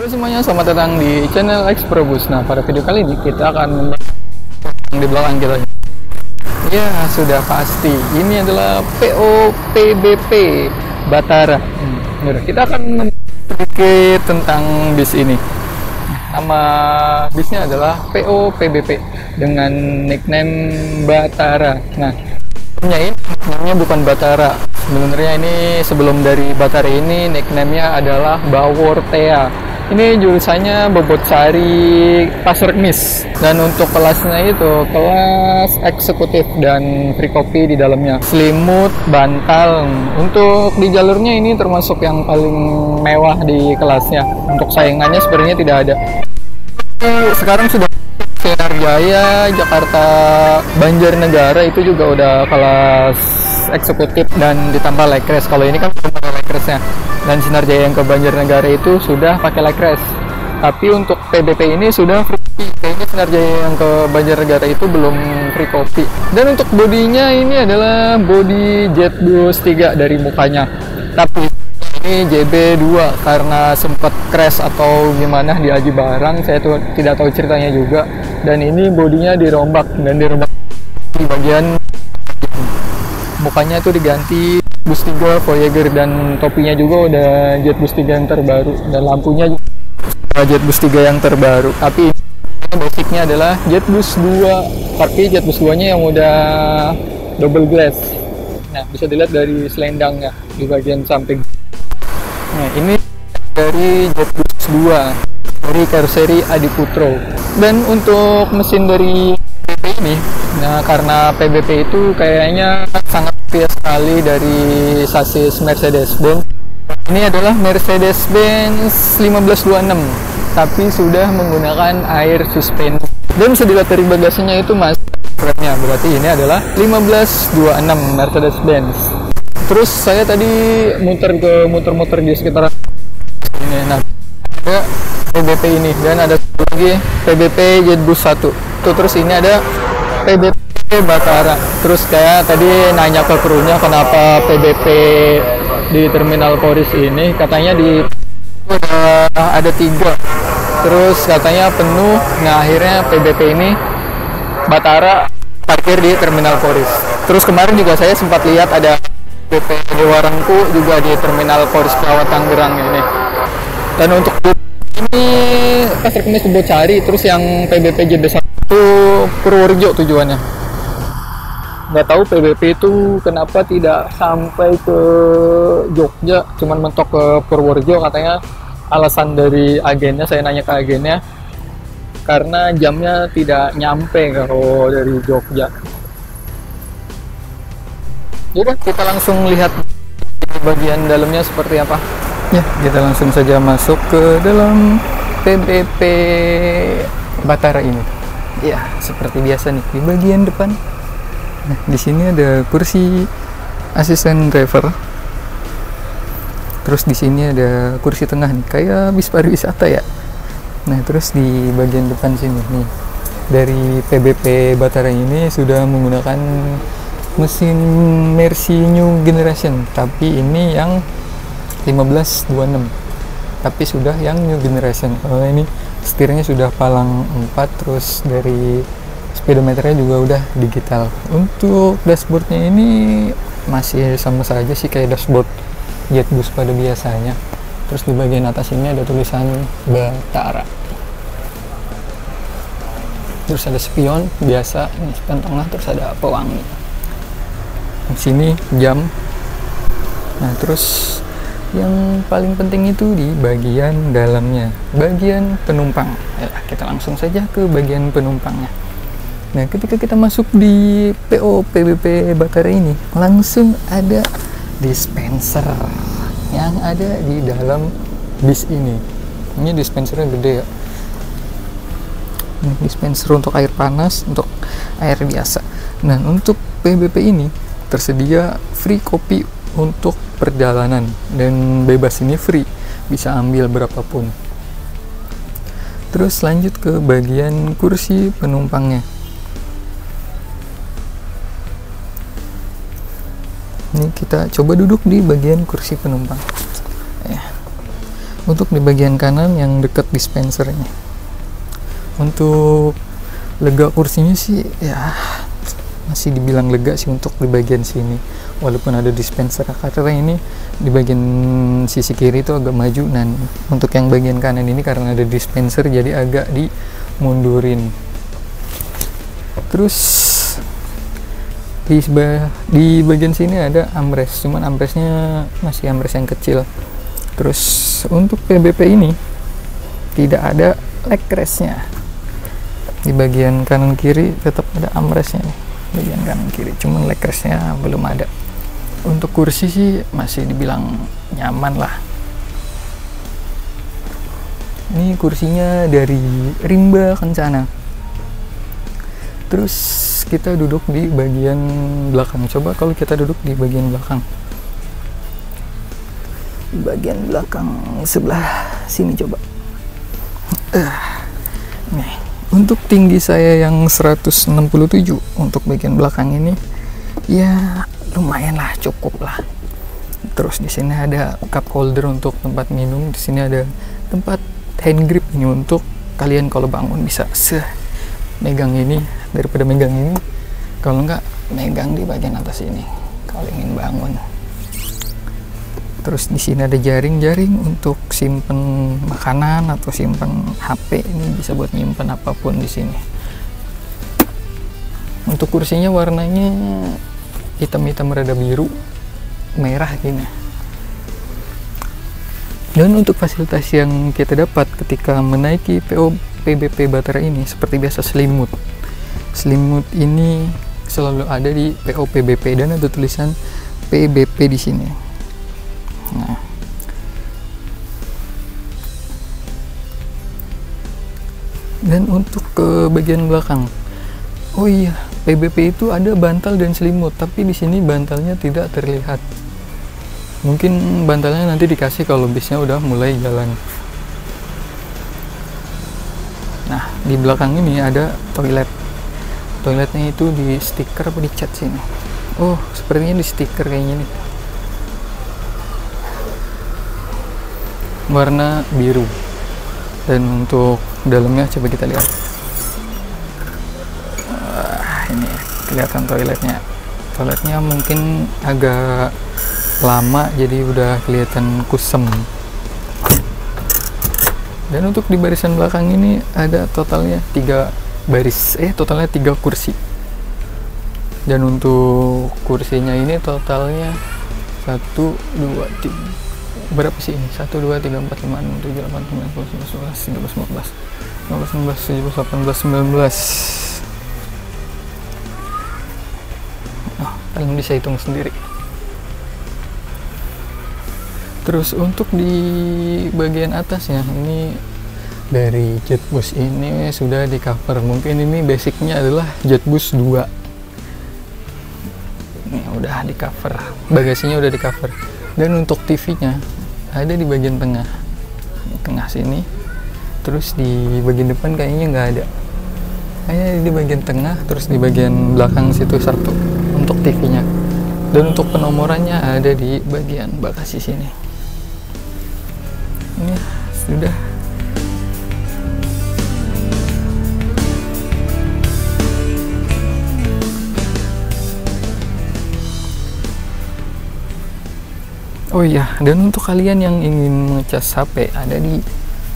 semuanya, selamat datang di channel Exprobus. Nah, pada video kali ini kita akan di belakang kita. Ya, sudah pasti ini adalah PO PBP Batara. Kita akan sedikit tentang bis ini. Nama bisnya adalah PO PBP dengan nickname Batara. Nah, namanya bukan Batara. Sebenarnya ini sebelum dari Batara ini nickname-nya adalah Bawortea. Ini jurusannya Bobot Sari Pasar Kemis. Dan untuk kelasnya itu kelas eksekutif dan free copy di dalamnya. Selimut, bantal. Untuk di jalurnya ini termasuk yang paling mewah di kelasnya. Untuk saingannya sebenarnya tidak ada. Sekarang sudah Jaya, Jakarta, Banjarnegara itu juga udah kelas eksekutif dan ditambah Lekres. Kalau ini kan belum pakai Lekresnya. Dan Sinarjaya yang ke Banjarnegara itu sudah pakai Lekres. Tapi untuk PBP ini sudah free copy. Kayaknya Sinarjaya yang ke Banjarnegara itu belum free copy. Dan untuk bodinya ini adalah body Jetbus 3 dari mukanya. Tapi ini JB2 karena sempat crash atau gimana di Aji Barang, saya tuh tidak tahu ceritanya juga. Dan ini bodinya dirombak dan dirombak di bagian mukanya itu diganti Bus 3 Voyager dan topinya juga udah Jet Bus 3 yang terbaru dan lampunya juga Jet Bus 3 yang terbaru. Tapi basicnya adalah Jet Bus 2, tapi Jet Bus 2 nya yang udah double glass. Nah, bisa dilihat dari selendangnya di bagian samping. Nah, ini dari Jet Bus 2 dari Karseri Adiputro. Dan untuk mesin dari PBP ini, nah karena PBP itu kayaknya sangat setia sekali dari sasis Mercedes-Benz. Ini adalah Mercedes-Benz 1526, tapi sudah menggunakan air suspensi. Dan bisa dilihat dari bagasinya itu masih remnya, berarti ini adalah 1526 Mercedes-Benz. Terus saya tadi muter-muter di sekitaran ini. Nah, ada PBP ini dan ada lagi PBP Jetbus 1. Terus ini ada PBP Batara. Terus kayak tadi nanya ke krunya kenapa PBP di Terminal Poris ini, katanya di ada 3. Terus katanya penuh. Nah, akhirnya PBP ini Batara parkir di Terminal Poris. Terus kemarin juga saya sempat lihat ada PBP Dewa Rengku juga di Terminal Poris Pesawat Tangerang ini. Dan untuk ini Pasar Kemis Bobot Sari, terus yang PBP JB1 itu Purworejo tujuannya. Nggak tahu PBP itu kenapa tidak sampai ke Jogja, cuman mentok ke Purworejo. Katanya alasan dari agennya, saya nanya ke agennya, karena jamnya tidak nyampe kalau dari Jogja. Yaudah, kita langsung lihat bagian dalamnya seperti apa. Ya, kita langsung saja masuk ke dalam PBP Batara ini. Ya, seperti biasa nih di bagian depan. Nah, di sini ada kursi asisten driver. Terus di sini ada kursi tengah nih, kayak bis pariwisata ya. Nah, terus di bagian depan sini nih, dari PBP Batara ini sudah menggunakan mesin Mercy New Generation, tapi ini yang 1526, tapi sudah yang New Generation. Ini setirnya sudah palang 4, terus dari speedometernya juga udah digital. Untuk dashboardnya ini masih sama saja sih kayak dashboard Jetbus pada biasanya. Terus di bagian atas ini ada tulisan Batara. Terus ada spion biasa, ini spion tengah, terus ada pewangi. Di sini jam. Nah, terus yang paling penting itu di bagian dalamnya, bagian penumpang. Ya, kita langsung saja ke bagian penumpangnya. Nah, ketika kita masuk di PO PBP Batara ini, langsung ada dispenser yang ada di dalam bis ini. Ini dispensernya gede ya. Ini dispenser untuk air panas, untuk air biasa. Nah, untuk PBP ini tersedia free copy untuk perjalanan dan bebas, ini free, bisa ambil berapapun. Terus lanjut ke bagian kursi penumpangnya. Ini kita coba duduk di bagian kursi penumpang. Ya. Untuk di bagian kanan yang dekat dispensernya. Untuk lega kursinya sih ya masih dibilang lega sih untuk di bagian sini, walaupun ada dispenser, karena ini di bagian sisi kiri itu agak maju, dan untuk yang bagian kanan ini karena ada dispenser jadi agak dimundurin. Terus di bagian sini ada armrest, cuman armrestnya masih armrest yang kecil. Terus untuk PBP ini tidak ada leg restnya. Di bagian kanan kiri tetap ada armrestnya nih, bagian kanan kiri, cuman leg restnya belum ada. Untuk kursi sih masih dibilang nyaman lah. Ini kursinya dari Rimba Kencana. Terus kita duduk di bagian belakang. Coba kalau kita duduk di bagian belakang. Di bagian belakang sebelah sini coba. Nih, untuk tinggi saya yang 167, untuk bagian belakang ini ya lumayan lah, cukup lah. Terus di sini ada cup holder untuk tempat minum, di sini ada tempat hand grip ini untuk kalian kalau bangun bisa megang ini daripada megang ini, kalau enggak megang di bagian atas ini kalau ingin bangun. Terus di sini ada jaring-jaring untuk simpen makanan atau simpen HP, ini bisa buat nyimpen apapun di sini. Untuk kursinya warnanya hitam-hitam rada biru merah gini. Dan untuk fasilitas yang kita dapat ketika menaiki PO PBP Batara ini seperti biasa selimut. Selimut ini selalu ada di PO PBP dan ada tulisan PBP di sini. Nah, dan untuk ke bagian belakang, oh iya, PBP itu ada bantal dan selimut, tapi di sini bantalnya tidak terlihat. Mungkin bantalnya nanti dikasih kalau bisnya udah mulai jalan. Nah, di belakang ini ada toilet. Toiletnya itu di stiker apa dicat sini? Oh, sepertinya di stiker kayaknya nih. Warna biru. Dan untuk dalamnya coba kita lihat. Ini kelihatan toiletnya. Toiletnya mungkin agak lama jadi udah kelihatan kusem. Dan untuk di barisan belakang ini ada totalnya 3 baris, totalnya 3 kursi. Dan untuk kursinya ini totalnya 1, 2, 3, berapa sih ini? 1, 2, 3, 4, 5, 6, 7, 8, 9, 10, 11, 12, 13, 14, 15, 16, 17, 18, 19. Kalian bisa hitung sendiri. Terus untuk di bagian atasnya ini dari Jetbus ini sudah di cover. Mungkin ini basicnya adalah Jetbus 2. Ini udah di cover, bagasinya udah di cover. Dan untuk TV-nya ada di bagian tengah sini. Terus di bagian depan kayaknya nggak ada. Kayaknya di bagian tengah, terus di bagian belakang situ satu untuk TV-nya. Dan untuk penomorannya ada di bagian bagasi sini. Ini sudah. Oh iya, dan untuk kalian yang ingin mengecas HP, ada di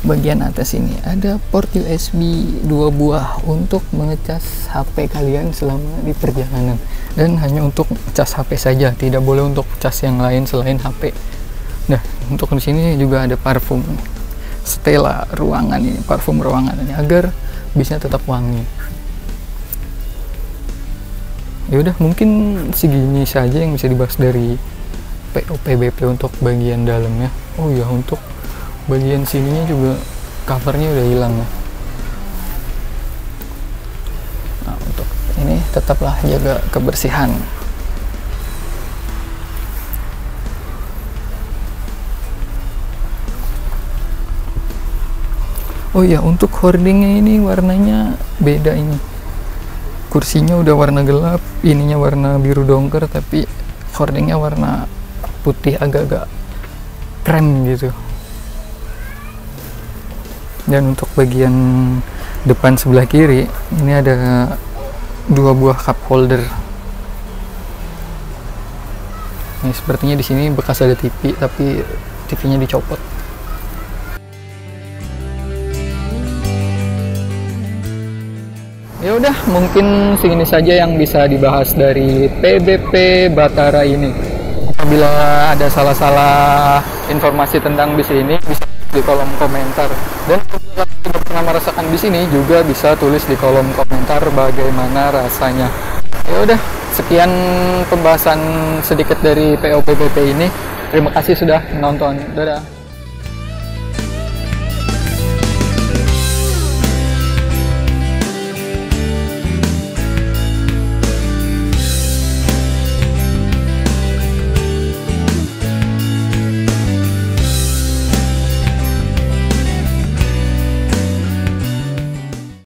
bagian atas ini ada port USB 2 buah untuk mengecas HP kalian selama di perjalanan, dan hanya untuk cas HP saja, tidak boleh untuk cas yang lain selain HP. Nah, untuk di sini juga ada parfum Stella ruangan ini, parfum ruangan ini agar bisa tetap wangi. Ya udah, mungkin segini saja yang bisa dibahas dari PO PBP untuk bagian dalamnya. Oh ya, untuk bagian sininya juga covernya udah hilang ya. Nah, untuk ini tetaplah jaga kebersihan. Oh ya, untuk hordingnya ini warnanya beda ini. Kursinya udah warna gelap, ininya warna biru dongker, tapi hordingnya warna putih agak-agak krem gitu. Dan untuk bagian depan sebelah kiri ini ada 2 buah cup holder. Ini sepertinya di sini bekas ada TV, tapi TV-nya dicopot. Ya udah, mungkin segini saja yang bisa dibahas dari PBP Batara ini. Apabila ada salah-salah informasi tentang bis ini, bisa di kolom komentar. Dan kalau tidak pernah merasakan bis ini, juga bisa tulis di kolom komentar bagaimana rasanya. Ya udah, sekian pembahasan sedikit dari PO PBP ini. Terima kasih sudah menonton. Dadah.